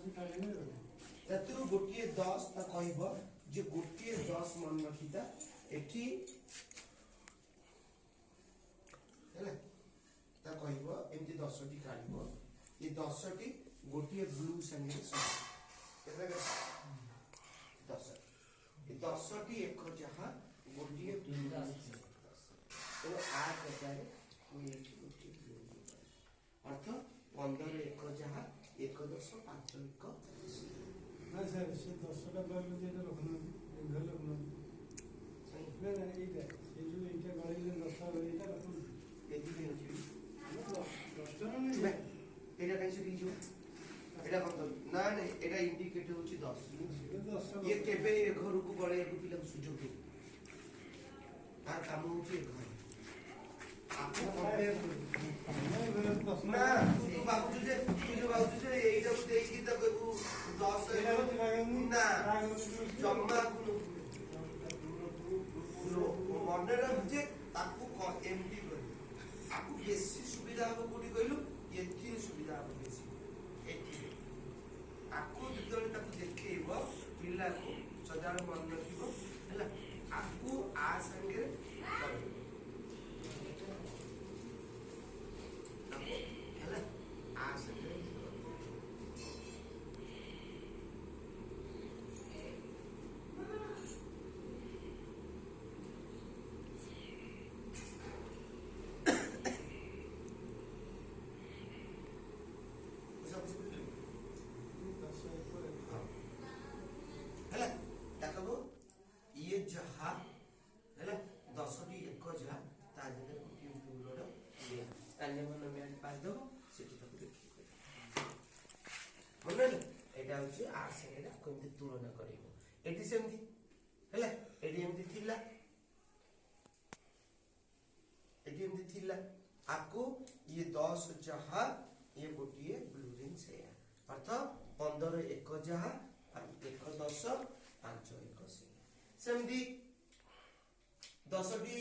ସେଥିରୁ ଗୋଟିଏ 10 ତା କହିବ ଯେ ଗୋଟିଏ 10 ମନେ ରଖିଥା ଏଠି ହେଲା ତା କହିବ ଏମିତି 10ଟି କାଢିବ ଏ 10ଟି ଗୋଟିଏ ବ୍ଲୁ ସାଙ୍ଗରେ କେତେ 10 ଏ 10ଟି ଏକ ଯାହା ଗୋଟିଏ ବ୍ଲୁ ତେଣୁ ଆ କଟାରେ ମୁଁ ଏଇଠି ଗୋଟିଏ ବ୍ଲୁ ଅର୍ଥ 15 ଏକ ଯାହା 1 10 5 1 না স্যার সে 10টা বললো যে এটা রখনান্তি এগুলো রখনান্তি না না এইটা সেই জন্য এইটা বাড়াইলে 10টা হবে এটা রখুন এদিকে হচ্ছে 10টা না এটা কাছে দিয়ে যাও এটা কত না না এটা ইন্ডিকেটর হচ্ছে 10 ये केबे घर को बड़े पिला सुযোগ दे আর কাম হচ্ছে ঘর আপনি কম্পেয়ার না তুই ভাবুছ যে এইটাକୁ ଦେଇକି ତାକୁ 10 ନା ଜମା ମନେ ରଖ ତାକୁ ଏମଟି କରି ଆକୁ ବେଶୀ ସୁବିଧା ହବ କୋଉଠି କହିଲୁ ଏଥିରେ ସୁବିଧା ହବ ବେଶୀ ଏଥିରେ ଆକୁ ଯେତେବେଳେ ତାକୁ ଦେଖେଇବ ପିଲାକୁ ସଦାବେଳେ ମନେ ରଖିବ ହେଲା ଆକୁ ଆ ସାଙ୍ଗରେ ହେଲା ଆ ସାଙ୍ଗରେ ହେଲା ତାକୁ ଇଏ ଯାହା ହେଲା 10ଟି ଏକ ଯାହା ତା ଦେହରେ ଗୋଟିଏ ବ୍ଲୁର ଇଏ ସ୍ଥାନୀୟମାନ ମ୍ୟାଚ୍ ପାଇଦେବ ସେଠି ତାକୁ ଦେଖିବ ମନେ ଏଇଟା ହଉଛି ଆ ସାଙ୍ଗରେ ଆକୁ ଏମିତି ତୁଳନା କରିବ ଏଠି ସେମିତି ହେଲା ଏଠି ଏମିତି ଥିଲା ଏଠି ଏମିତି ଥିଲା ଆକୁ ଇଏ 10 ଯାହା ଇଏ ଗୋଟିଏ ବ୍ଲୁ ରିଙ୍ଗ ସେଇଆ ଅର୍ଥ 15 ଏକ ଯାହା 1 10 5 1 ସେଇଆ ସେମିତି 10ଟି